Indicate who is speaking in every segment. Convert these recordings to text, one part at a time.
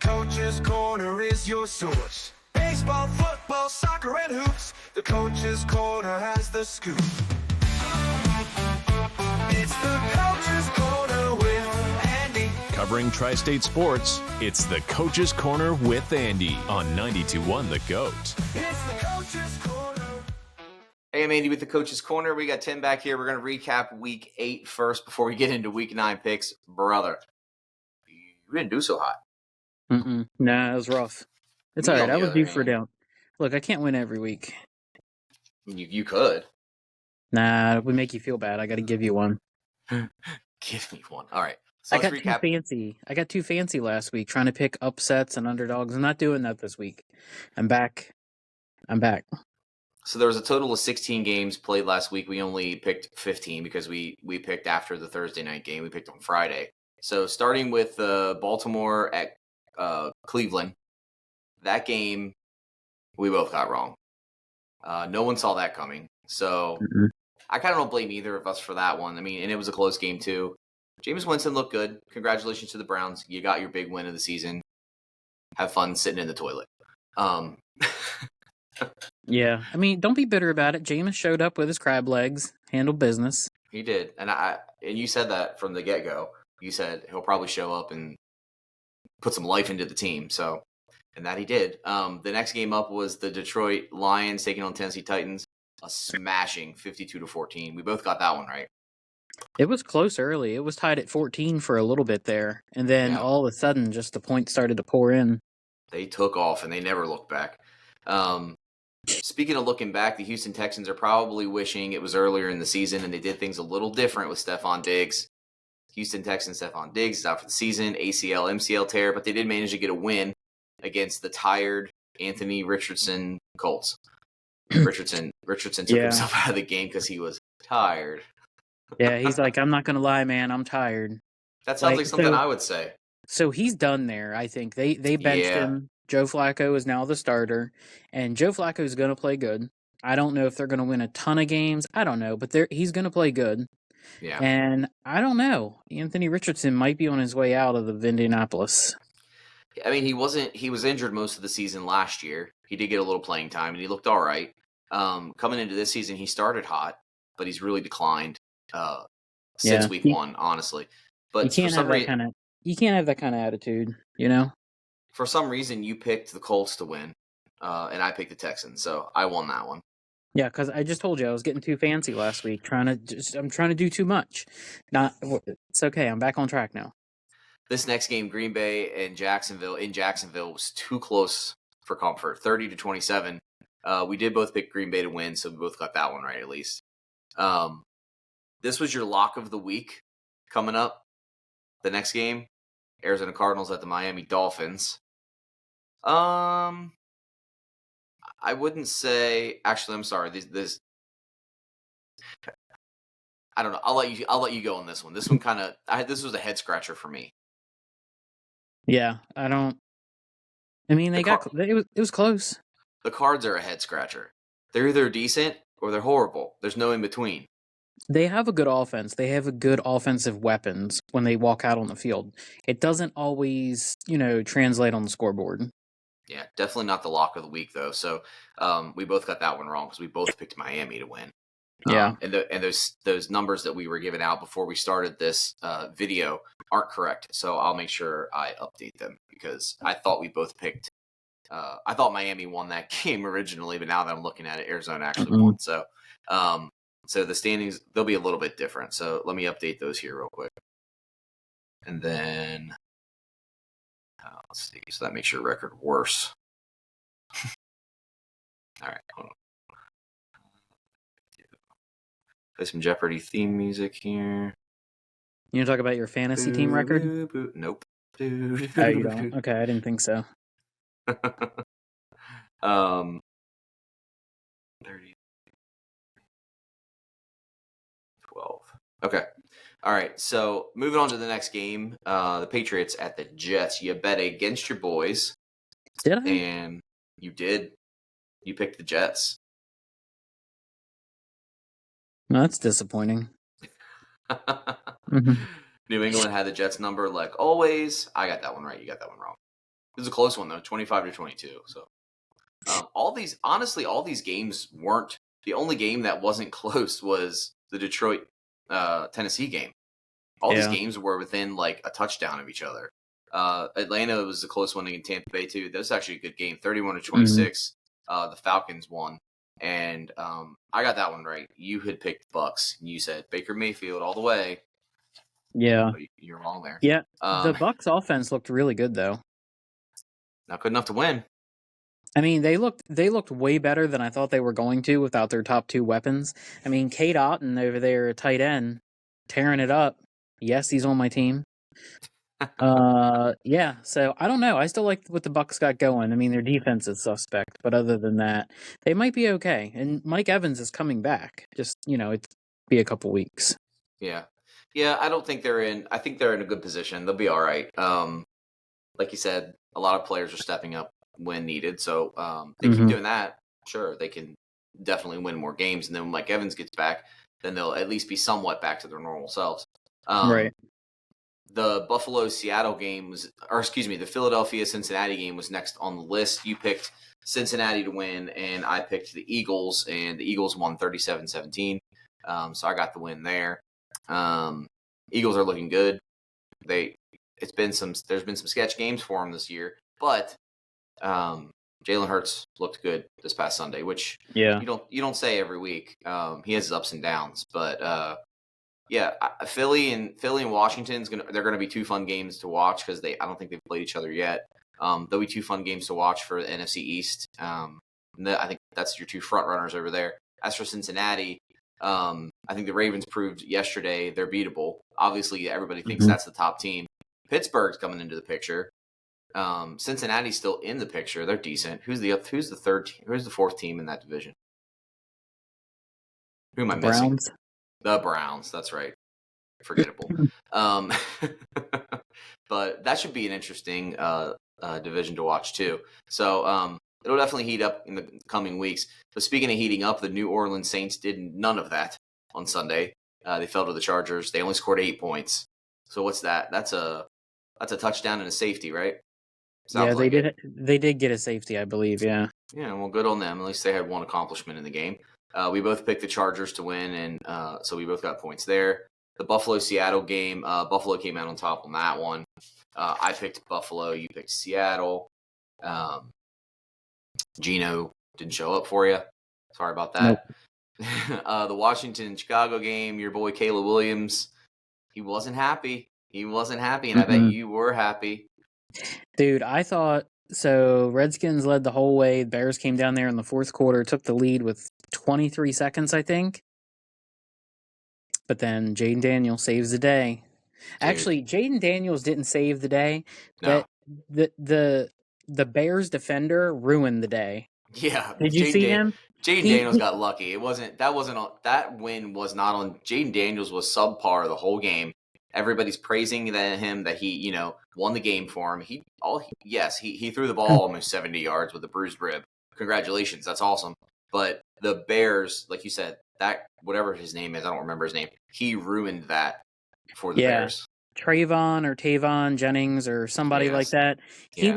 Speaker 1: Coach's Corner is your source. Baseball, football, soccer, and hoops. The Coach's Corner has the scoop. It's the Coach's Corner with Andy.
Speaker 2: Covering Tri-State sports, it's the Coach's Corner with Andy on 92.1 The GOAT.
Speaker 1: It's the Coach's Corner.
Speaker 3: Hey, I'm Andy with the Coach's Corner. We got Tim back here. We're going to recap Week 8 first before we get into Week 9 picks. Brother, you didn't do so hot.
Speaker 4: Nah, it was rough. It's all right. I was due for a down. Look, I can't win every week.
Speaker 3: You could.
Speaker 4: Nah, it would make you feel bad. I got to give you one.
Speaker 3: Give me one. All right. So
Speaker 4: I
Speaker 3: let's
Speaker 4: got
Speaker 3: recap.
Speaker 4: too fancy. I got too fancy last week trying to pick upsets and underdogs. I'm not doing that this week. I'm back.
Speaker 3: So there was a total of 16 games played last week. We only picked 15 because we picked after the Thursday night game. We picked on Friday. So starting with Baltimore at Cleveland, that game we both got wrong. No one saw that coming. So I kind of don't blame either of us for that one. I mean, and it was a close game too. Jameis Winston looked good. Congratulations to the Browns. You got your big win of the season. Have fun sitting in the toilet.
Speaker 4: Yeah, I mean, don't be bitter about it. Jameis showed up with his crab legs, handled business.
Speaker 3: He did, and you said that from the get-go. You said he'll probably show up and put some life into the team. So, and that he did. The next game up was the Detroit Lions taking on Tennessee Titans, a smashing 52-14. We both got that one right.
Speaker 4: It was close early. It was tied at 14 for a little bit there, and then all of a sudden, just the points started to pour in.
Speaker 3: They took off, and they never looked back. Speaking of looking back, the Houston Texans are probably wishing it was earlier in the season and they did things a little different with Stephon Diggs. Houston Texans, Stephon Diggs is out for the season, ACL, MCL tear, but they did manage to get a win against the tired Anthony Richardson Colts. Richardson took himself out of the game because he was tired.
Speaker 4: Yeah, he's like, I'm not going to lie, man, I'm tired.
Speaker 3: That sounds like something I would say.
Speaker 4: So he's done there, I think. They benched him. Joe Flacco is now the starter, and Joe Flacco is going to play good. I don't know if they're going to win a ton of games. I don't know, but he's going to play good.
Speaker 3: Yeah.
Speaker 4: And I don't know. Anthony Richardson might be on his way out of Indianapolis.
Speaker 3: I mean, he was injured most of the season last year. He did get a little playing time, and he looked all right. Coming into this season, he started hot, but he's really declined since week 1, honestly. But
Speaker 4: you can't have that kind of attitude, you know?
Speaker 3: For some reason, you picked the Colts to win, and I picked the Texans, so I won that one.
Speaker 4: Yeah, because I just told you I was getting too fancy last week. I'm trying to do too much. It's okay. I'm back on track now.
Speaker 3: This next game, Green Bay and Jacksonville was too close for comfort, 30-27. We did both pick Green Bay to win, so we both got that one right at least. This was your lock of the week coming up. The next game, Arizona Cardinals at the Miami Dolphins. I wouldn't say. Actually, I'm sorry. This. I don't know. I'll let you go on this one. This one this was a head scratcher for me.
Speaker 4: Yeah, I don't. I mean, it was close.
Speaker 3: The Cards are a head scratcher. They're either decent or they're horrible. There's no in between.
Speaker 4: They have a good offense. They have a good offensive weapons when they walk out on the field. It doesn't always, translate on the scoreboard.
Speaker 3: Yeah, definitely not the lock of the week, though. So we both got that one wrong because we both picked Miami to win.
Speaker 4: Yeah.
Speaker 3: And those numbers that we were giving out before we started this video aren't correct. So I'll make sure I update them because I thought we both picked. I thought Miami won that game originally, but now that I'm looking at it, Arizona actually won. So so the standings, they'll be a little bit different. So let me update those here real quick. And then, let's see. So that makes your record worse. All right. Hold on. Play some Jeopardy theme music here.
Speaker 4: You want to talk about your fantasy team record?
Speaker 3: Nope.
Speaker 4: Oh, you don't? Okay, I didn't think so.
Speaker 3: 30. 12. Okay. All right. So moving on to the next game, the Patriots at the Jets. You bet against your boys.
Speaker 4: Did I?
Speaker 3: And you did. You picked the Jets.
Speaker 4: No, that's disappointing.
Speaker 3: New England had the Jets number like always. I got that one right. You got that one wrong. was a close one though, 25-22. So all these games weren't. The only game that wasn't close was the Detroit Tennessee game. All these games were within like a touchdown of each other. Atlanta was a close one in Tampa Bay too. That was actually a good game, 31-26. The Falcons won, and I got that one right. You had picked Bucks. You said Baker Mayfield all the way.
Speaker 4: Yeah,
Speaker 3: you're wrong there.
Speaker 4: Yeah, the Bucks offense looked really good though.
Speaker 3: Not good enough to win.
Speaker 4: I mean, they looked way better than I thought they were going to without their top two weapons. I mean, Kate Otten over there at tight end, tearing it up. Yes, he's on my team. Yeah, so I don't know. I still like what the Bucks got going. I mean, their defense is suspect, but other than that, they might be okay. And Mike Evans is coming back. Just, it'd be a couple weeks.
Speaker 3: Yeah. Yeah, I don't think they're in. I think they're in a good position. They'll be all right. Like you said, a lot of players are stepping up when needed. So they keep doing that. Sure, they can definitely win more games. And then when Mike Evans gets back, then they'll at least be somewhat back to their normal selves.
Speaker 4: Right.
Speaker 3: The Buffalo-Seattle game was, or excuse me, the Philadelphia-Cincinnati game was next on the list. You picked Cincinnati to win, and I picked the Eagles, and the Eagles won 37-17. So I got the win there. Eagles are looking good. There's been some sketch games for them this year, but Jalen Hurts looked good this past Sunday, which you don't say every week. He has his ups and downs, but yeah, Philly and Washington they're gonna be two fun games to watch because I don't think they've played each other yet. There'll be two fun games to watch for the NFC East. I think that's your two front runners over there. As for Cincinnati, I think the Ravens proved yesterday they're beatable. Obviously, everybody thinks that's the top team. Pittsburgh's coming into the picture. Cincinnati's still in the picture. They're decent. Who's the third team? Who's the fourth team in that division? Who am I missing?
Speaker 4: Browns.
Speaker 3: The Browns. That's right. Forgettable. But that should be an interesting division to watch too. So it'll definitely heat up in the coming weeks. But speaking of heating up, the New Orleans Saints did none of that on Sunday. They fell to the Chargers. They only scored 8 points. So what's that? That's a touchdown and a safety, right?
Speaker 4: Sounds they did. They did get a safety, I believe. Yeah.
Speaker 3: Yeah. Well, good on them. At least they had one accomplishment in the game. We both picked the Chargers to win, and so we both got points there. The Buffalo-Seattle game, Buffalo came out on top on that one. I picked Buffalo. You picked Seattle. Gino didn't show up for you. Sorry about that. Nope. The Washington-Chicago game, your boy Caleb Williams, he wasn't happy. And I bet you were happy.
Speaker 4: Dude, I thought so. Redskins led the whole way. Bears came down there in the fourth quarter, took the lead with 23 seconds, I think. But then Jaden Daniels saves the day. Dude. Actually, Jaden Daniels didn't save the day.
Speaker 3: No.
Speaker 4: The Bears defender ruined the day.
Speaker 3: Yeah.
Speaker 4: Did you see him?
Speaker 3: Jaden Daniels got lucky. That win was not on. Jaden Daniels was subpar the whole game. Everybody's praising him that he, won the game for him. He threw the ball almost 70 yards with a bruised rib. Congratulations, that's awesome. But the Bears, like you said, that whatever his name is, I don't remember his name. He ruined that for the Bears.
Speaker 4: Tavon Jennings or somebody like that.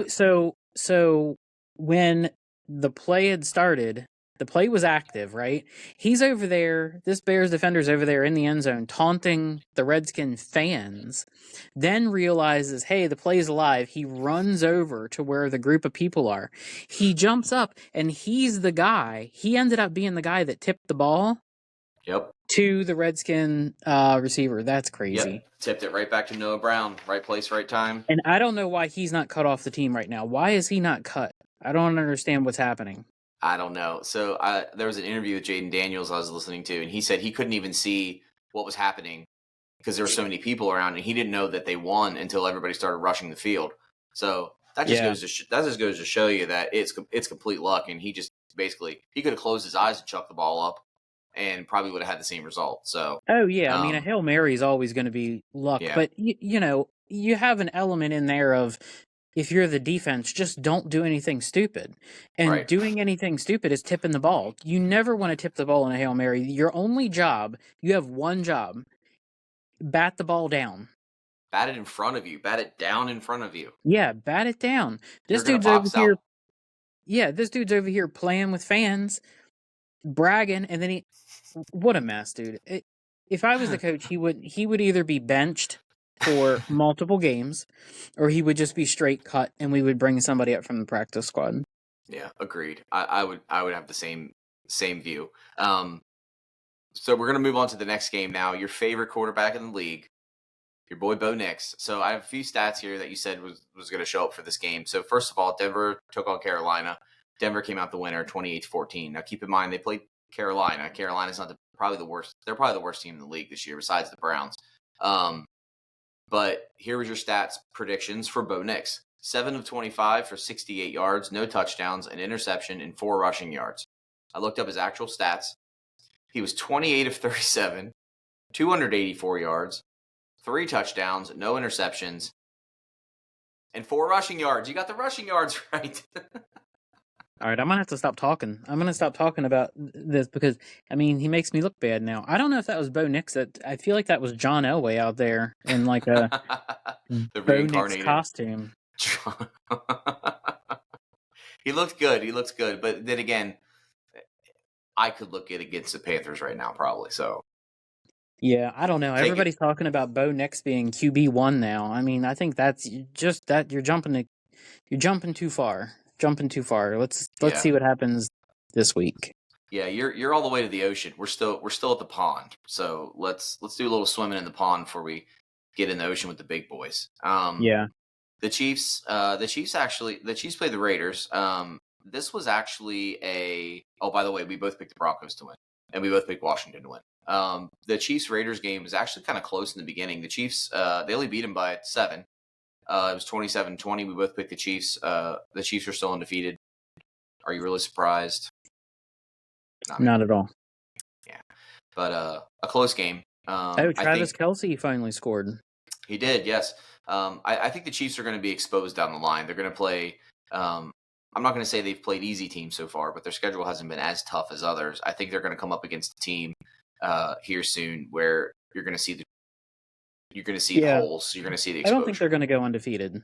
Speaker 4: So when the play had started, the play was active, right? He's over there, this Bears defender's over there in the end zone taunting the Redskin fans, then realizes, hey, the play's alive. He runs over to where the group of people are. He jumps up, and he's the guy. He ended up being the guy that tipped the ball to the Redskin receiver. That's crazy.
Speaker 3: Yep. Tipped it right back to Noah Brown. Right place, right time.
Speaker 4: And I don't know why he's not cut off the team right now. Why is he not cut? I don't understand what's happening.
Speaker 3: I don't know. So there was an interview with Jaden Daniels I was listening to, and he said he couldn't even see what was happening because there were so many people around, and he didn't know that they won until everybody started rushing the field. So that just goes to show you that it's complete luck, and he just basically he could have closed his eyes and chucked the ball up, and probably would have had the same result. So
Speaker 4: I mean, a Hail Mary is always going to be luck, but you have an element in there of. If you're the defense, just don't do anything stupid. And doing anything stupid is tipping the ball. You never want to tip the ball in a Hail Mary. Your only job, you have one job, bat the ball down.
Speaker 3: Bat it in front of you. Bat it down in front of you.
Speaker 4: Yeah, bat it down.
Speaker 3: You're gonna box
Speaker 4: Here.
Speaker 3: out.
Speaker 4: Yeah, this dude's over here playing with fans, bragging, and then what a mess, dude. If I was the coach, he would either be benched for multiple games, or he would just be straight cut, and we would bring somebody up from the practice squad.
Speaker 3: Yeah, agreed. I would have the same view. So we're gonna move on to the next game now. Your favorite quarterback in the league, your boy Bo Nix. So I have a few stats here that you said was going to show up for this game. So first of all, Denver took on Carolina. Denver came out the winner, 28-14. Now keep in mind they played Carolina. Carolina's not probably the worst. They're probably the worst team in the league this year, besides the Browns. But here was your stats predictions for Bo Nix: 7 of 25 for 68 yards, no touchdowns, an interception, and 4 rushing yards. I looked up his actual stats. He was 28 of 37, 284 yards, 3 touchdowns, no interceptions, and 4 rushing yards. You got the rushing yards right.
Speaker 4: All right, I'm going to have to stop talking. I'm going to stop talking about this because, I mean, he makes me look bad now. I don't know if that was Bo Nix. I feel like that was John Elway out there in like a Bo Nix costume.
Speaker 3: He looked good. He looks good. But then again, I could look good against the Panthers right now, probably. So,
Speaker 4: yeah, I don't know. Everybody's talking about Bo Nix being QB1 now. I mean, I think that's just that you're jumping too far. Let's see what happens this week.
Speaker 3: Yeah, you're all the way to the ocean. We're still at the pond. So let's do a little swimming in the pond before we get in the ocean with the big boys.
Speaker 4: Yeah.
Speaker 3: The Chiefs played the Raiders. This was actually by the way, we both picked the Broncos to win, and we both picked Washington to win. The Chiefs-Raiders game was actually kind of close in the beginning. The Chiefs, they only beat them by 7. It was 27-20. We both picked the Chiefs. The Chiefs are still undefeated. Are you really surprised?
Speaker 4: Not at all.
Speaker 3: Yeah. But a close game.
Speaker 4: Travis Kelce finally scored.
Speaker 3: He did, yes. I think the Chiefs are going to be exposed down the line. They're going to play I'm not going to say they've played easy teams so far, but their schedule hasn't been as tough as others. I think they're going to come up against a team here soon where you're going to see the holes. You're going to see the exposure.
Speaker 4: I don't think they're going to go undefeated.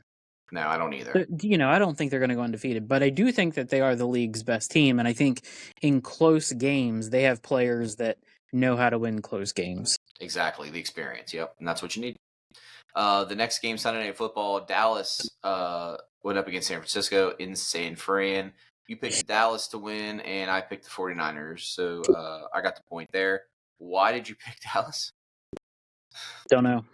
Speaker 3: No, I don't either.
Speaker 4: I don't think they're going to go undefeated, but I do think that they are the league's best team, and I think in close games they have players that know how to win close games.
Speaker 3: Exactly, the experience. Yep, and that's what you need. The next game, Sunday Night Football, Dallas went up against San Francisco in San Fran. You picked Dallas to win, and I picked the 49ers, so I got the point there. Why did you pick Dallas?
Speaker 4: Don't know.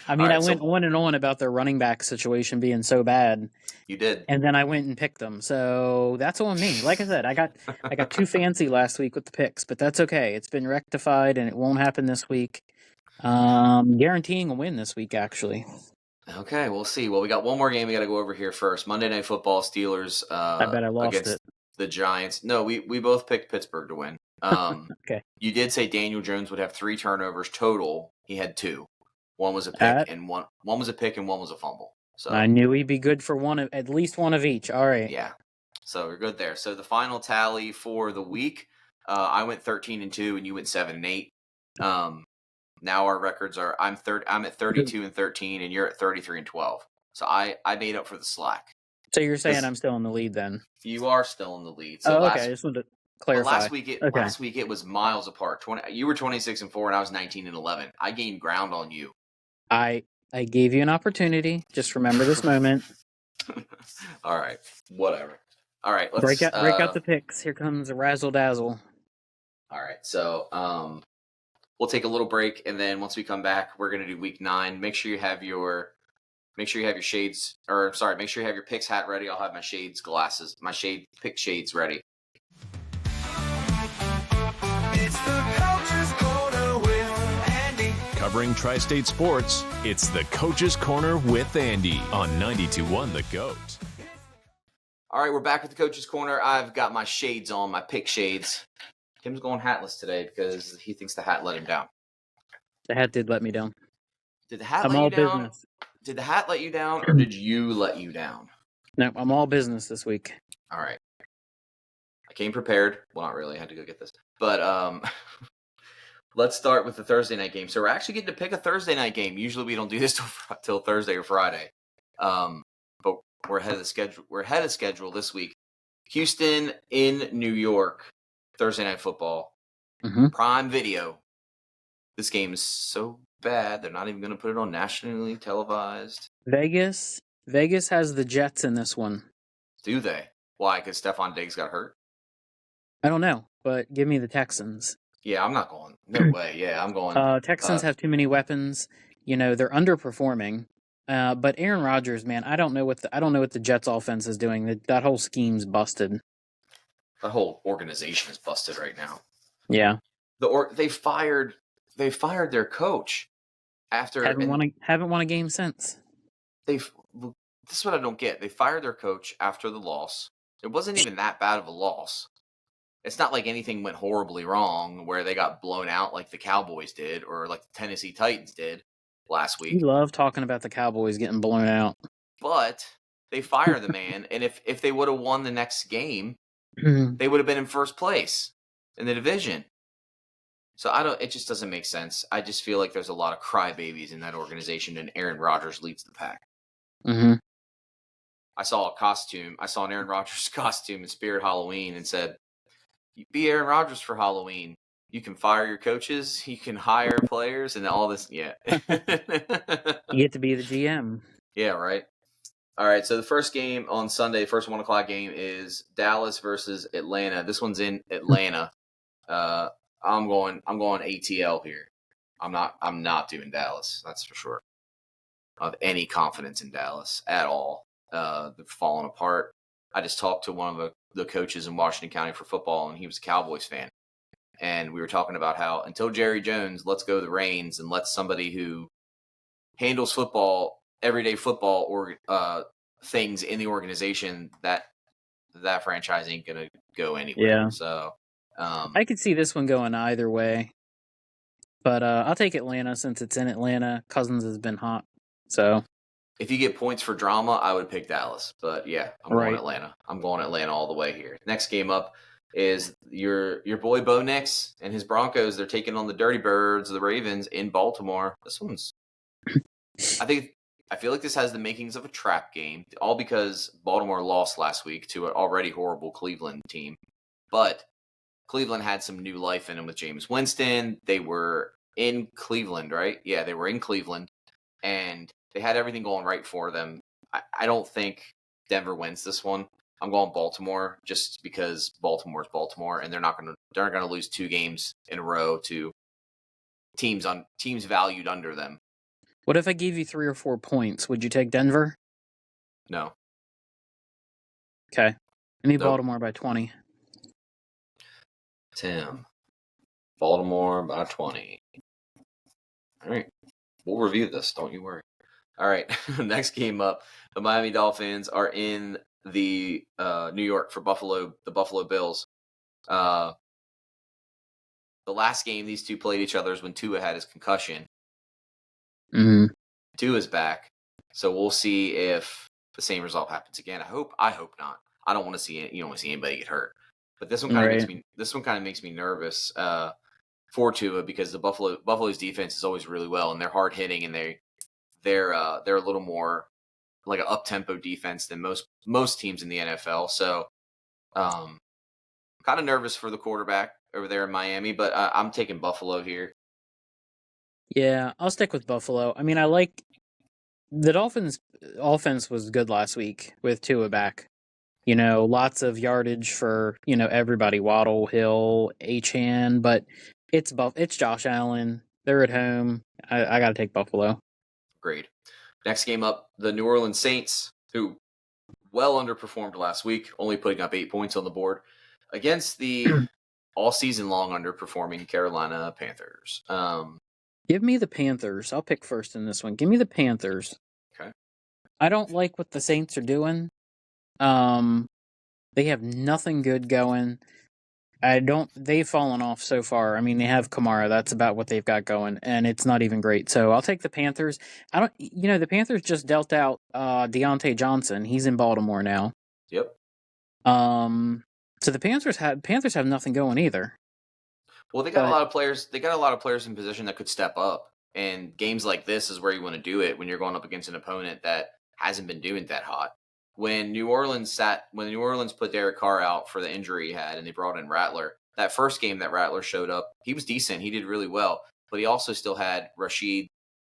Speaker 4: I mean, I went on and on about their running back situation being so bad.
Speaker 3: You did.
Speaker 4: And then I went and picked them. So that's on me. Like I said, I got too fancy last week with the picks, but that's okay. It's been rectified and it won't happen this week. Guaranteeing a win this week, actually.
Speaker 3: Okay, we'll see. Well, we got one more game we got to go over here first. Monday Night Football, Steelers
Speaker 4: I bet I lost
Speaker 3: against the Giants. No, we both picked Pittsburgh to win.
Speaker 4: Okay.
Speaker 3: You did say Daniel Jones would have 3 turnovers total. He had 2. One was a pick and one was a pick and one was a fumble. So
Speaker 4: I knew he'd be good for at least one of each. All right.
Speaker 3: Yeah. So we're good there. So the final tally for the week, I went 13-2 and you went 7-8. Now our records are I'm at 32-13 and you're at 33-12. So I made up for the slack.
Speaker 4: So you're saying I'm still in the lead then?
Speaker 3: You are still in the lead. So
Speaker 4: okay. I just wanted to clarify.
Speaker 3: Last week it was miles apart. You were 26-4 and I was 19-11. I gained ground on you.
Speaker 4: I gave you an opportunity. Just remember this moment.
Speaker 3: All right. Whatever. All right. Let's
Speaker 4: break out the picks. Here comes a razzle dazzle.
Speaker 3: All right. So we'll take a little break, and then once we come back, we're gonna do week 9. Make sure you have your shades, or sorry, make sure you have your picks hat ready. I'll have my pick shades ready.
Speaker 1: It's the Coach's Corner with Andy.
Speaker 2: Covering Tri-State sports, it's the Coach's Corner with Andy on 92.1 The GOAT.
Speaker 3: All right, we're back with the Coach's Corner. I've got my shades on, my pick shades. Tim's going hatless today because he thinks the hat let him down.
Speaker 4: The hat did let me down.
Speaker 3: Did the hat let you down? Business. Did the hat let you down, or did you let you down?
Speaker 4: No, I'm all business this week.
Speaker 3: All right. I came prepared. Well, not really. I had to go get this. But let's start with the Thursday night game. So we're actually getting to pick a Thursday night game. Usually we don't do this till Thursday or Friday. But we're ahead of the schedule. We're ahead of schedule this week. Houston in New York, Thursday night football.
Speaker 4: Mm-hmm.
Speaker 3: Prime Video. This game is so bad they're not even going to put it on nationally televised.
Speaker 4: Vegas has the Jets in this one.
Speaker 3: Do they? Why? Because Stephon Diggs got hurt?
Speaker 4: I don't know, but give me the Texans.
Speaker 3: Yeah, I'm not going. No way. Yeah, I'm going.
Speaker 4: Texans have too many weapons. They're underperforming. But Aaron Rodgers, man, I don't know what the Jets offense is doing. That whole scheme's busted.
Speaker 3: The whole organization is busted right now.
Speaker 4: Yeah.
Speaker 3: They fired their coach after
Speaker 4: haven't won a game since.
Speaker 3: This is what I don't get. They fired their coach after the loss. It wasn't even that bad of a loss. It's not like anything went horribly wrong where they got blown out like the Cowboys did or like the Tennessee Titans did last week.
Speaker 4: We love talking about the Cowboys getting blown out.
Speaker 3: But they fire the man, and if they would have won the next game, they would have been in first place in the division. So it just doesn't make sense. I just feel like there's a lot of crybabies in that organization, and Aaron Rodgers leads the pack.
Speaker 4: Mm-hmm.
Speaker 3: I saw an Aaron Rodgers costume in Spirit Halloween and said, be Aaron Rodgers for Halloween. You can fire your coaches, you can hire players, and all this. Yeah.
Speaker 4: You get to be the GM.
Speaker 3: Yeah, right. All right, so the first game on Sunday, first 1 o'clock game is Dallas versus Atlanta. This one's in Atlanta. I'm going ATL here. I'm not doing Dallas, that's for sure. I don't have any confidence in Dallas at all. They're falling apart. I just talked to one of the coaches in Washington County for football, and he was a Cowboys fan. And we were talking about how until Jerry Jones lets go the reins and lets somebody who handles football, everyday football or things in the organization, that franchise ain't going to go anywhere.
Speaker 4: Yeah.
Speaker 3: So
Speaker 4: I could see this one going either way. But I'll take Atlanta since it's in Atlanta. Cousins has been hot. So
Speaker 3: if you get points for drama, I would pick Dallas. But yeah, I'm going Atlanta. I'm going Atlanta all the way here. Next game up is your boy Bo Nix and his Broncos. They're taking on the Dirty Birds, the Ravens, in Baltimore. This one's I feel like this has the makings of a trap game, all because Baltimore lost last week to an already horrible Cleveland team. But Cleveland had some new life in them with Jameis Winston. They were in Cleveland, right? Yeah, they were in Cleveland. And they had everything going right for them. I don't think Denver wins this one. I'm going Baltimore just because Baltimore's Baltimore, and they're not going to lose 2 games in a row to teams valued under them.
Speaker 4: What if I gave you 3 or 4 points? Would you take Denver?
Speaker 3: No.
Speaker 4: Okay. I need Baltimore by 20.
Speaker 3: Tim. Baltimore by 20. All right. We'll review this. Don't you worry. All right. Next game up. The Miami Dolphins are in the New York for the Buffalo Bills. The last game these two played each other is when Tua had his concussion.
Speaker 4: Mm-hmm.
Speaker 3: Tua's back. So we'll see if the same result happens again. I hope not. I don't want to see it. You don't want to see anybody get hurt. But this one kind of makes me nervous for Tua because the Buffalo's defense is always really well and they're hard hitting and they're a little more like an up tempo defense than most teams in the NFL. So kind of nervous for the quarterback over there in Miami, but I'm taking Buffalo here.
Speaker 4: Yeah, I'll stick with Buffalo. I mean, I like the Dolphins' offense was good last week with Tua back. Lots of yardage for, everybody, Waddle, Hill, Achane, but it's Josh Allen. They're at home. I got to take Buffalo.
Speaker 3: Great. Next game up, the New Orleans Saints, who well underperformed last week, only putting up 8 points on the board, against the all season long underperforming Carolina Panthers.
Speaker 4: Give me the Panthers. I'll pick first in this one. Give me the Panthers.
Speaker 3: Okay.
Speaker 4: I don't like what the Saints are doing. They have nothing good going. They've fallen off so far. I mean, they have Kamara. That's about what they've got going, and it's not even great. So I'll take the Panthers. The Panthers just dealt out Deontay Johnson. He's in Baltimore now.
Speaker 3: Yep.
Speaker 4: So the Panthers have nothing going either.
Speaker 3: Well, they got a lot of players. They got a lot of players in position that could step up. And games like this is where you want to do it when you're going up against an opponent that hasn't been doing that hot. When New Orleans put Derek Carr out for the injury he had, and they brought in Rattler. That first game that Rattler showed up, he was decent. He did really well, but he also still had Rashid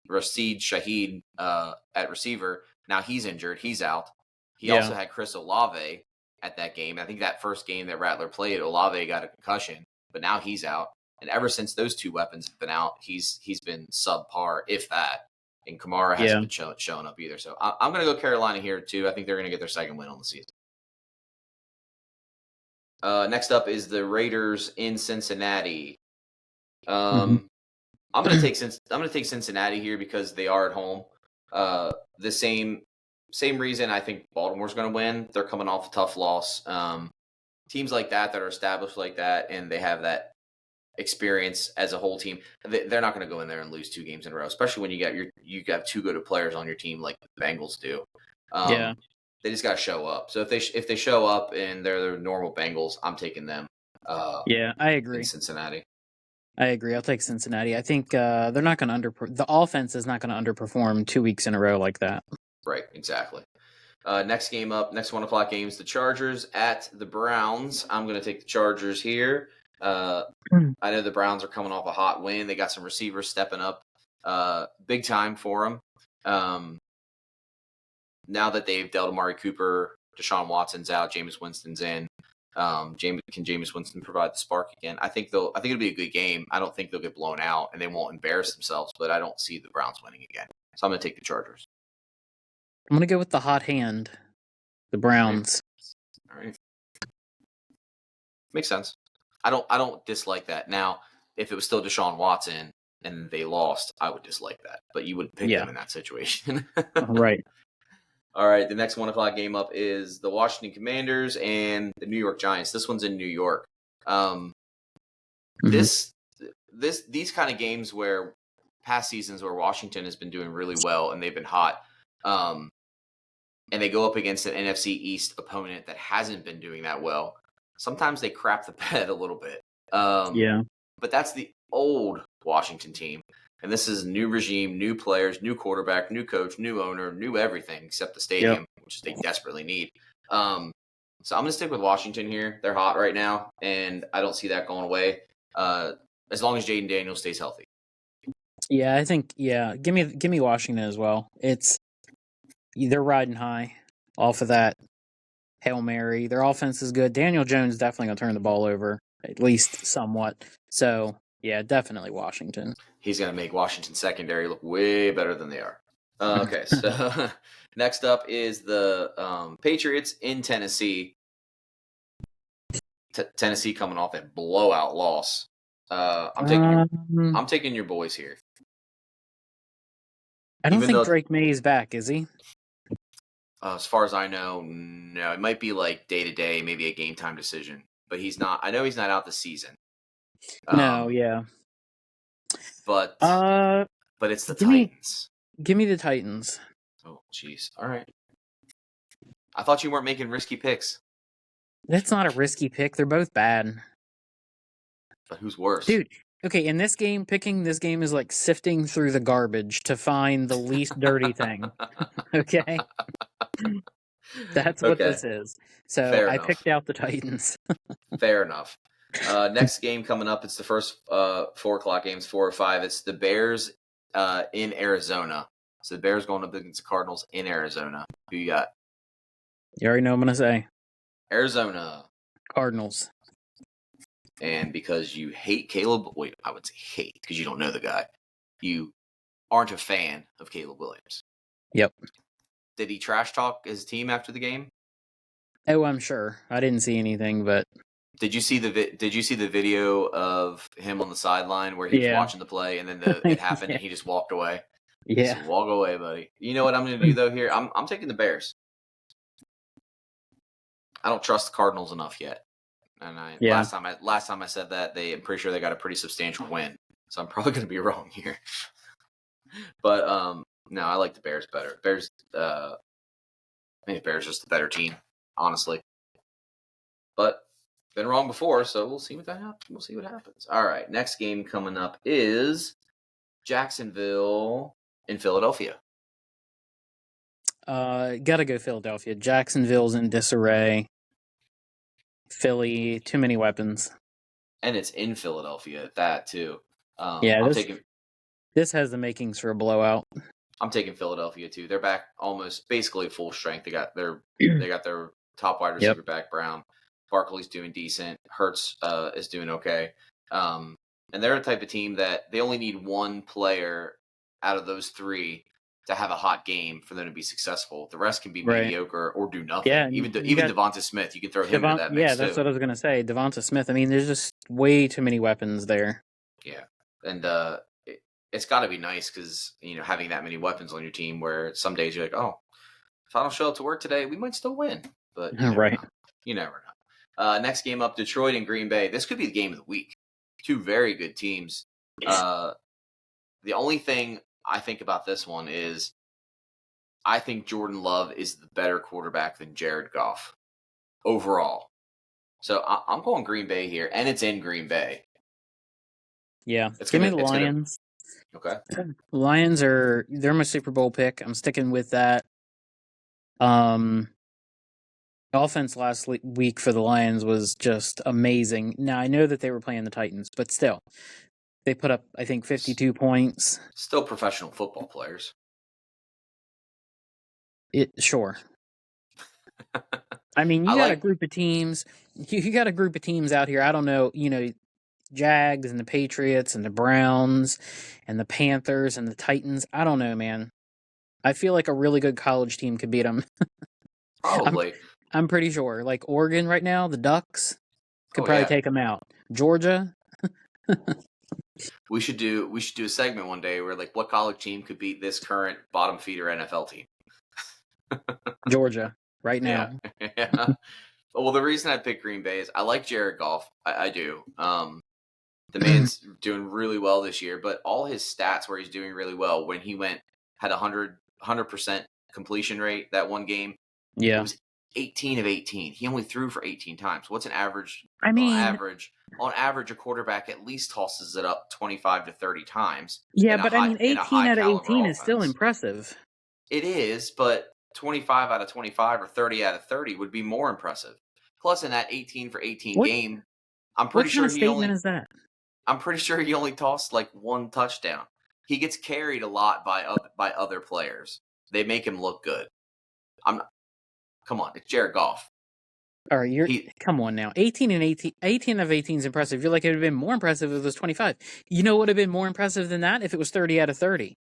Speaker 3: Shaheed at receiver. Now he's injured. He's out. He also had Chris Olave at that game. I think that first game that Rattler played, Olave got a concussion, but now he's out. And ever since those two weapons have been out, he's been subpar, if that. And Kamara hasn't been showing up either. So I'm going to go Carolina here, too. I think they're going to get their second win on the season. Next up is the Raiders in Cincinnati. I'm going to take Cincinnati here because they are at home. The same reason I think Baltimore's going to win. They're coming off a tough loss. Teams like that are established like that, and they have that experience as a whole team. They're not going to go in there and lose 2 games in a row, especially when you got 2 good players on your team like the Bengals do. They just got to show up. So if they show up and they're the normal Bengals, I'm taking them.
Speaker 4: I agree.
Speaker 3: In Cincinnati.
Speaker 4: I agree. I'll take Cincinnati. I think they're not going to the offense is not going to underperform 2 weeks in a row like that.
Speaker 3: Right, exactly. Next game up, next 1 o'clock games, the Chargers at the Browns. I'm going to take the Chargers here. I know the Browns are coming off a hot win. They got some receivers stepping up big time for them. Now that they've dealt Amari Cooper, Deshaun Watson's out, Jameis Winston's in. Can Jameis Winston provide the spark again? I think it'll be a good game. I don't think they'll get blown out and they won't embarrass themselves, but I don't see the Browns winning again. So I'm going to take the Chargers.
Speaker 4: I'm going to go with the hot hand, the Browns.
Speaker 3: All right. Makes sense. I don't dislike that. Now, if it was still Deshaun Watson and they lost, I would dislike that. But you wouldn't pick them in that situation.
Speaker 4: Right.
Speaker 3: All right. The next 1 o'clock game up is the Washington Commanders and the New York Giants. This one's in New York. These kind of games where past seasons where Washington has been doing really well and they've been hot, and they go up against an NFC East opponent that hasn't been doing that well. Sometimes they crap the bed a little bit. But that's the old Washington team. And this is new regime, new players, new quarterback, new coach, new owner, new everything except the stadium, which they desperately need. So I'm going to stick with Washington here. They're hot right now, and I don't see that going away as long as Jaden Daniels stays healthy.
Speaker 4: Yeah, I think, give me Washington as well. They're riding high off of that Hail Mary. Their offense is good. Daniel Jones definitely going to turn the ball over, at least somewhat. So, yeah, definitely Washington.
Speaker 3: He's going to make Washington secondary look way better than they are. Okay, so next up is the Patriots in Tennessee. Tennessee coming off a blowout loss. I'm taking your boys here.
Speaker 4: I don't think Drake May is back, is he?
Speaker 3: As far as I know, no. It might be like day-to-day, maybe a game-time decision. But he's not. I know he's not out this season.
Speaker 4: No, yeah.
Speaker 3: But it's the Titans.
Speaker 4: Give me the Titans.
Speaker 3: Oh, jeez. All right. I thought you weren't making risky picks.
Speaker 4: That's not a risky pick. They're both bad.
Speaker 3: But who's worse?
Speaker 4: Dude, okay, in this game, picking this game is like sifting through the garbage to find the least dirty thing. Okay? That's what this is. So
Speaker 3: Fair
Speaker 4: I
Speaker 3: enough.
Speaker 4: picked out the Titans.
Speaker 3: Fair enough. Next game coming up, it's the first 4 o'clock games, 4 or 5. It's the Bears in Arizona. So the Bears going up against the Cardinals in Arizona. Who you got?
Speaker 4: You already know what I'm going to say.
Speaker 3: Arizona.
Speaker 4: Cardinals.
Speaker 3: And because you hate Caleb, I would say hate because you don't know the guy. You aren't a fan of Caleb Williams.
Speaker 4: Yep.
Speaker 3: Did he trash talk his team after the game?
Speaker 4: Oh, I'm sure. I didn't see anything, but
Speaker 3: did you see the video of him on the sideline where he was watching the play and then it happened and he just walked away?
Speaker 4: Yeah.
Speaker 3: Just walk away, buddy. You know what I'm going to do though here? I'm taking the Bears. I don't trust the Cardinals enough yet. And last time I said that, I'm pretty sure they got a pretty substantial win. So I'm probably going to be wrong here. But no, I like the Bears better. I think the Bears are just the better team, honestly. But Been wrong before, so we'll see what We'll see what happens. All right, next game coming up is Jacksonville in Philadelphia.
Speaker 4: Gotta go Philadelphia. Jacksonville's in disarray. Philly, too many weapons.
Speaker 3: And it's in Philadelphia at that too.
Speaker 4: This has the makings for a blowout.
Speaker 3: I'm taking Philadelphia too. They're back almost basically full strength. They got their top wide receiver back, Brown. Barkley's doing decent. Hurts is doing okay. And they're a type of team that they only need one player out of those three to have a hot game for them to be successful. The rest can be mediocre or do nothing. Yeah, even Devonta Smith, you can throw him into that mix.
Speaker 4: Yeah, that's what I was going to say. Devonta Smith. I mean, there's just way too many weapons there.
Speaker 3: Yeah, and it's got to be nice because having that many weapons on your team, where some days you're like, oh, if I don't show up to work today, we might still win. But you never know. Next game up, Detroit and Green Bay. This could be the game of the week. Two very good teams. The only thing I think about this one is I think Jordan Love is the better quarterback than Jared Goff overall. So I'm going Green Bay here, and it's in Green Bay.
Speaker 4: Yeah, give me the Lions.
Speaker 3: Okay.
Speaker 4: Lions they're my Super Bowl pick. I'm sticking with that. Offense last week for the Lions was just amazing. Now, I know that they were playing the Titans, but still, they put up, I think, 52 points.
Speaker 3: Still professional football players.
Speaker 4: Sure. I mean, you got a group of teams. You got a group of teams out here. I don't know, Jags and the Patriots and the Browns and the Panthers and the Titans. I don't know, man. I feel like a really good college team could beat them.
Speaker 3: Probably.
Speaker 4: I'm pretty sure. Like Oregon right now, the Ducks could probably take them out. Georgia.
Speaker 3: We should do a segment one day where what college team could beat this current bottom feeder NFL team?
Speaker 4: Georgia right now.
Speaker 3: Yeah. Well, the reason I picked Green Bay is I like Jared Goff. I do. The man's doing really well this year, but all his stats where he's doing really well, when he had 100% completion rate that one game.
Speaker 4: Yeah.
Speaker 3: It was 18 of 18. He only threw for 18 times. What's an average?
Speaker 4: I mean,
Speaker 3: on average, a quarterback at least tosses it up 25 to 30 times.
Speaker 4: Yeah, but 18 out of 18 is still impressive.
Speaker 3: It is, but 25 out of 25 or 30 out of 30 would be more impressive. Plus, in that 18 for 18 game, I'm pretty sure
Speaker 4: is that?
Speaker 3: I'm pretty sure he only tossed one touchdown. He gets carried a lot by other players. They make him look good. Come on, it's Jared Goff.
Speaker 4: All right, come on now. 18 of 18 is impressive. You're like, it would have been more impressive if it was 25. You know what would have been more impressive than that if it was 30 out of 30?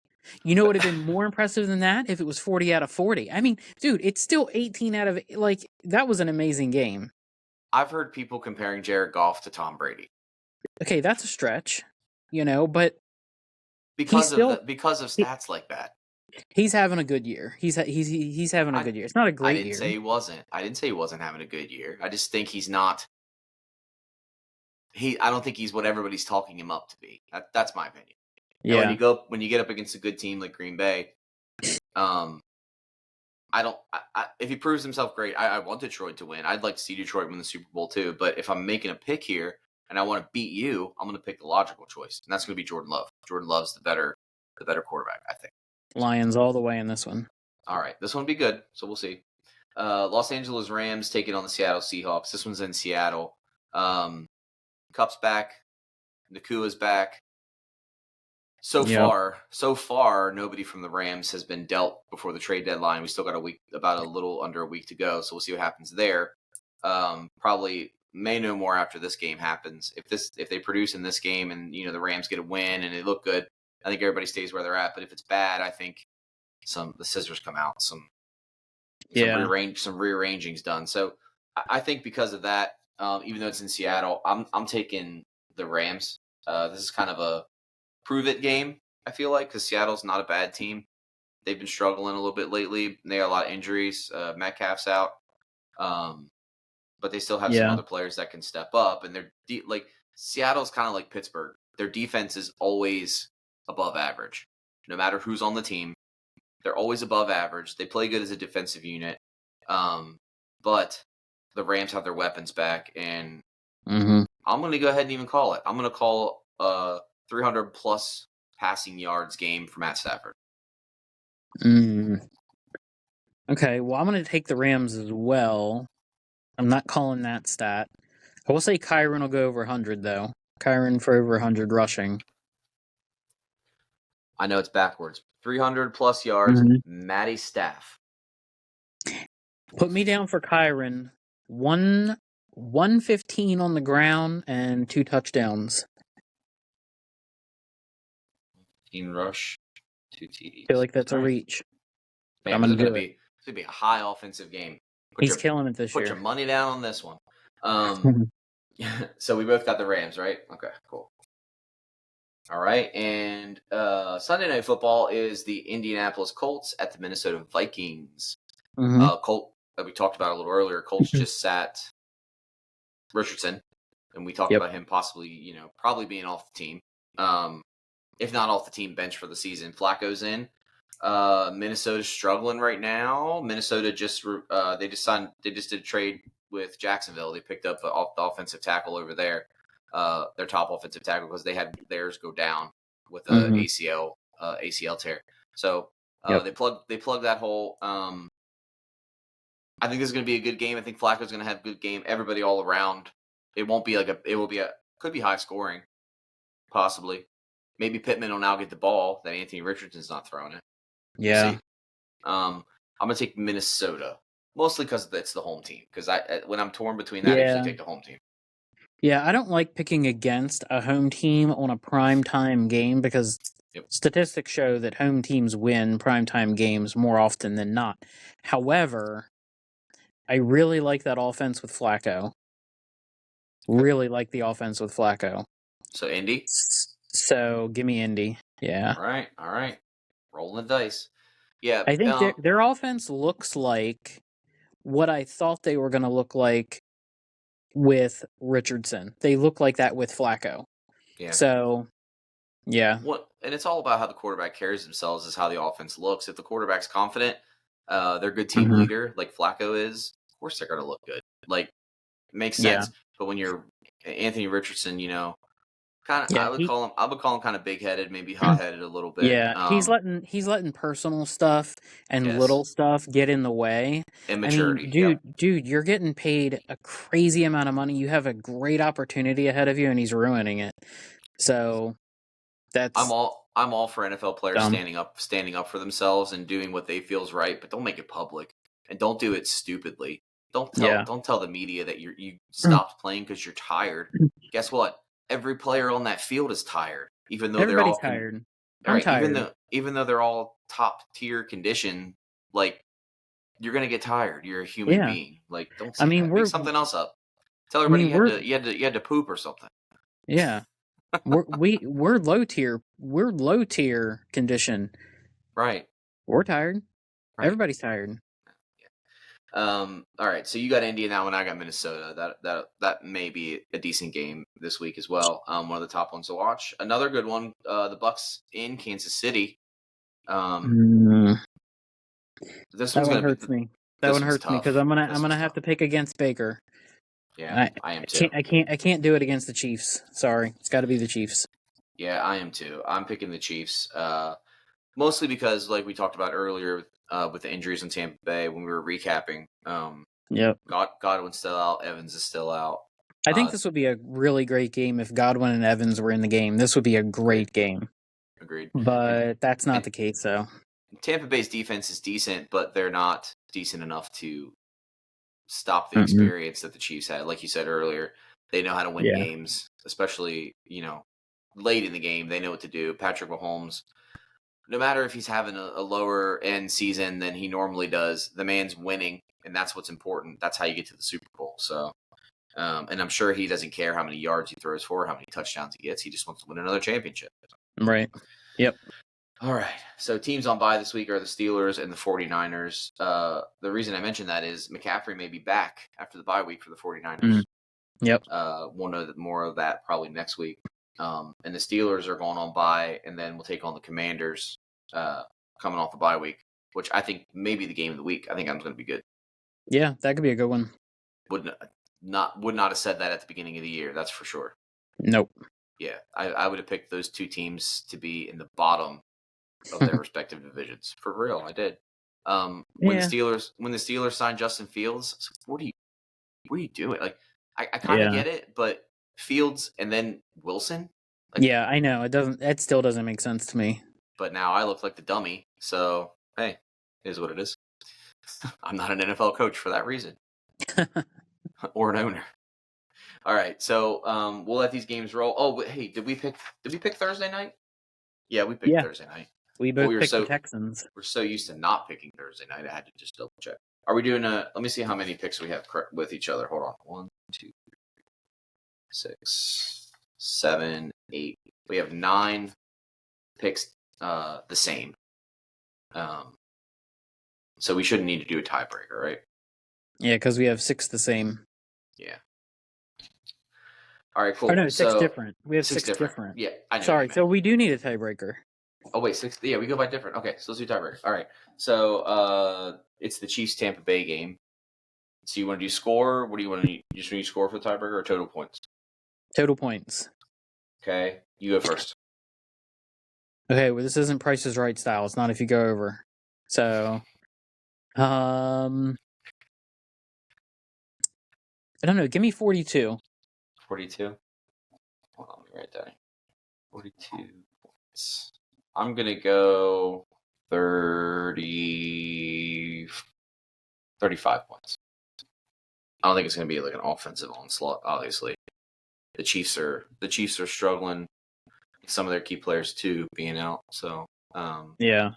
Speaker 4: You know what would have been more impressive than that if it was 40 out of 40? I mean, dude, it's still 18 out of, that was an amazing game.
Speaker 3: I've heard people comparing Jared Goff to Tom Brady.
Speaker 4: Okay, that's a stretch, but
Speaker 3: because of stats like that.
Speaker 4: He's having a good year. He's having a good year. It's not a great year.
Speaker 3: I didn't say he wasn't having a good year. I just think he's not. I don't think he's what everybody's talking him up to be. That's my opinion.
Speaker 4: Yeah.
Speaker 3: And when you get up against a good team like Green Bay, if he proves himself great, I want Detroit to win. I'd like to see Detroit win the Super Bowl too. But if I'm making a pick here and I want to beat you, I'm going to pick the logical choice, and that's going to be Jordan Love. Jordan Love's the better quarterback, I think.
Speaker 4: Lions all the way in this one.
Speaker 3: All right, this one will be good, so we'll see. Los Angeles Rams taking on the Seattle Seahawks. This one's in Seattle. Cup's back. Nakua's back. So far, nobody from the Rams has been dealt before the trade deadline. We still got about a little under a week to go, so we'll see what happens there. Probably may know more after this game happens. If they produce in this game and the Rams get a win and they look good, I think everybody stays where they're at. But if it's bad, I think the scissors come out. Some rearranging's done. So I think because of that, even though it's in Seattle, I'm taking the Rams. This is kind of a prove it game, I feel like, because Seattle's not a bad team. They've been struggling a little bit lately. They got a lot of injuries. Metcalf's out. But they still have some other players that can step up. And they're Seattle's kind of like Pittsburgh. Their defense is always above average. No matter who's on the team, they're always above average. They play good as a defensive unit. But the Rams have their weapons back, and
Speaker 4: Mm-hmm.
Speaker 3: I'm going to go ahead and even call it. I'm going to call 300 plus passing yards game for Matt Stafford.
Speaker 4: Okay, well, I'm going to take the Rams as well. I'm not calling that stat. I will say Kyron will go over 100, though. Kyron for over 100 rushing.
Speaker 3: I know it's backwards. 300 plus yards, Matty Staff.
Speaker 4: Put me down for Kyron. 115 on the ground and 2 touchdowns.
Speaker 3: 15 rush, 2 TDs.
Speaker 4: I feel like that's a reach.
Speaker 3: Man,
Speaker 4: I'm
Speaker 3: it's
Speaker 4: going
Speaker 3: going to be a high offensive game.
Speaker 4: He's killing it this year.
Speaker 3: Put your money down on this one. So we both got the Rams, right? Okay, cool. All right, and Sunday Night Football is the Indianapolis Colts at the Minnesota Vikings. Colt that we talked about a little earlier. Colts just sat Richardson, and we talked about him possibly, probably being off the team. If not off the team, bench for the season. Flacco's in. Minnesota's struggling right now. Minnesota just they just did a trade with Jacksonville. They picked up the offensive tackle over there, their top offensive tackle, because they had theirs go down with the ACL tear. So they plug that hole. I think this is going to be a good game. I think Flacco's going to have a good game. Everybody all around. It won't be could be high scoring, possibly. Maybe Pittman will now get the ball that Anthony Richardson's not throwing it.
Speaker 4: Yeah.
Speaker 3: We'll see. I'm going to take Minnesota, mostly because it's the home team. Because when I'm torn between that, I usually take the home team.
Speaker 4: Yeah, I don't like picking against a home team on a primetime game because statistics show that home teams win primetime games more often than not. However, I really like that offense with Flacco. Really like the offense with Flacco.
Speaker 3: So Indy?
Speaker 4: So give me Indy. Yeah.
Speaker 3: All right. Rolling the dice. Yeah.
Speaker 4: I think their offense looks like what I thought they were going to look like with Richardson. They look like that with Flacco.
Speaker 3: Yeah.
Speaker 4: So, yeah.
Speaker 3: And it's all about how the quarterback carries themselves is how the offense looks. If the quarterback's confident, they're a good team leader like Flacco is, of course they're going to look good. Like, it makes sense. Yeah. But when you're Anthony Richardson, I would call him kind of big-headed, maybe hot-headed a little bit.
Speaker 4: Yeah, he's letting personal stuff and little stuff get in the way.
Speaker 3: Immaturity.
Speaker 4: I mean, dude, you're getting paid a crazy amount of money. You have a great opportunity ahead of you, and he's ruining it. So that's
Speaker 3: I'm all for NFL players standing up for themselves and doing what they feel is right, but don't make it public and don't do it stupidly. Don't tell the media that you stopped playing because you're tired. Guess what? Every player on that field is tired, even though they're all
Speaker 4: tired.
Speaker 3: I'm tired. Even though they're all top tier condition, like you're gonna get tired. You're a human being. Like don't. Make something else up. Tell everybody you had to poop or something.
Speaker 4: Yeah, we're low tier. We're low tier condition.
Speaker 3: Right.
Speaker 4: We're tired. Right. Everybody's tired.
Speaker 3: All right, so you got Indy in that one. I got Minnesota. That may be a decent game this week as well. One of the top ones to watch. Another good one. The Bucks in Kansas City. This
Speaker 4: that
Speaker 3: one
Speaker 4: hurts me. That one hurts me because I'm gonna have to pick against Baker.
Speaker 3: Yeah, I am too.
Speaker 4: I can't do it against the Chiefs. Sorry, it's got to be the Chiefs.
Speaker 3: Yeah, I am too. I'm picking the Chiefs. Mostly because, like we talked about earlier, with the injuries in Tampa Bay when we were recapping. Godwin's still out. Evans is still out.
Speaker 4: I think this would be a really great game if Godwin and Evans were in the game. This would be a great game.
Speaker 3: Agreed.
Speaker 4: But that's not the case, though.
Speaker 3: Tampa Bay's defense is decent, but they're not decent enough to stop the experience that the Chiefs had. Like you said earlier, they know how to win games, especially, late in the game. They know what to do. Patrick Mahomes, no matter if he's having a lower end season than he normally does, the man's winning, and that's what's important. That's how you get to the Super Bowl. So, and I'm sure he doesn't care how many yards he throws for, how many touchdowns he gets. He just wants to win another championship.
Speaker 4: Right. Yep.
Speaker 3: All right. So teams on bye this week are the Steelers and the 49ers. The reason I mentioned that is McCaffrey may be back after the bye week for the 49ers.
Speaker 4: Yep.
Speaker 3: We'll know more of that probably next week. And the Steelers are going on bye, and then we'll take on the Commanders coming off the bye week, which I think may be the game of the week. I think that's going to be good.
Speaker 4: Yeah, that could be a good one.
Speaker 3: would not have said that at the beginning of the year. That's for sure.
Speaker 4: Nope.
Speaker 3: Yeah, I would have picked those two teams to be in the bottom of their respective divisions. For real, I did. When the Steelers signed Justin Fields, I was like, what are you doing? Like, I kind of get it, but Fields and then Wilson.
Speaker 4: Like, yeah, I know it still doesn't make sense to me.
Speaker 3: But now I look like the dummy. So hey, it is what it is. I'm not an NFL coach for that reason, or an owner. All right, so we'll let these games roll. Oh, hey, did we pick Thursday night? Yeah, we picked Thursday night.
Speaker 4: We both picked the Texans.
Speaker 3: We're so used to not picking Thursday night. I had to just double check. Are we doing let me see how many picks we have with each other. Hold on. 1, 2, 3, 6, 7, 8. We have 9 picks the same. So we shouldn't need to do a tiebreaker, right?
Speaker 4: Yeah, because we have 6 the same.
Speaker 3: Yeah. All right, cool.
Speaker 4: Oh, no, 6 different. We have 6 different.
Speaker 3: Yeah, I know.
Speaker 4: Sorry, so we do need a tiebreaker.
Speaker 3: Oh, wait, 6. Yeah, we go by different. Okay, so let's do tiebreaker. All right. So it's the Chiefs-Tampa Bay game. So you want to do score? What do you want to do? You just want to score for the tiebreaker or total points?
Speaker 4: Total points.
Speaker 3: Okay, you go first.
Speaker 4: Okay, well, this isn't Price is Right style. It's not if you go over. So, I don't know. Give me 42.
Speaker 3: 42? Hold on, let me write that. 42 points. I'm going to go 35 points. I don't think it's going to be like an offensive onslaught, obviously. The Chiefs are struggling. Some of their key players, too, being out. So,
Speaker 4: yeah.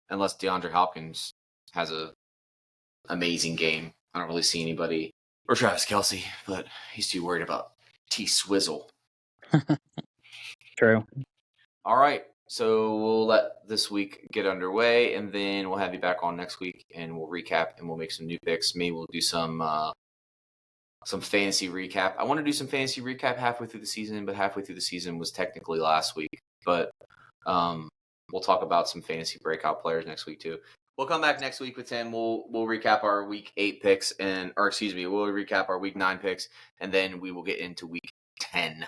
Speaker 4: Unless
Speaker 3: DeAndre Hopkins has a amazing game. I don't really see anybody. Or Travis Kelce, but he's too worried about T-Swizzle.
Speaker 4: True.
Speaker 3: All right. So we'll let this week get underway, and then we'll have you back on next week, and we'll recap, and we'll make some new picks. Maybe we'll do some fantasy recap. I want to do some fantasy recap halfway through the season, but halfway through the season was technically last week. But we'll talk about some fantasy breakout players next week too. We'll come back next week with Tim. We'll recap our week 8 picks we'll recap our week 9 picks, and then we will get into week 10.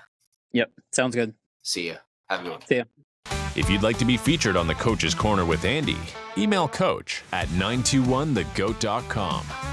Speaker 4: Yep, sounds good.
Speaker 3: See ya. Have a good one.
Speaker 4: See ya.
Speaker 2: If you'd like to be featured on the Coach's Corner with Andy, email coach@921thegoat.com.